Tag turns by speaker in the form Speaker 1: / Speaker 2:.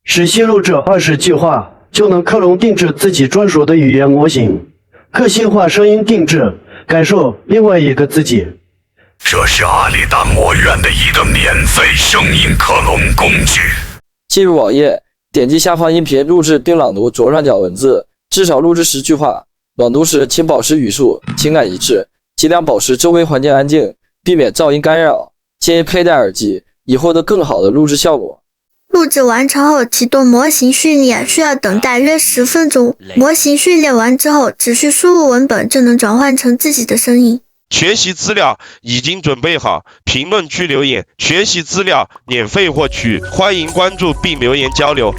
Speaker 1: 实现录制20句话，就能克隆定制自己专属的语言模型，个性化声音定制，感受另外一个自己。
Speaker 2: 这是阿里达魔院的一个免费声音克隆工具。
Speaker 3: 进入网页，点击下方音频录制并朗读左上角文字，至少录制10句话。朗读时请保持语速情感一致，尽量保持周围环境安静，避免噪音干扰。建议佩戴耳机，以获得更好的录制效果。
Speaker 4: 录制完成后启动模型训练，需要等待约10分钟。模型训练完之后，只需输入文本就能转换成自己的声音。
Speaker 5: 学习资料已经准备好，评论区留言。学习资料免费获取，欢迎关注并留言交流。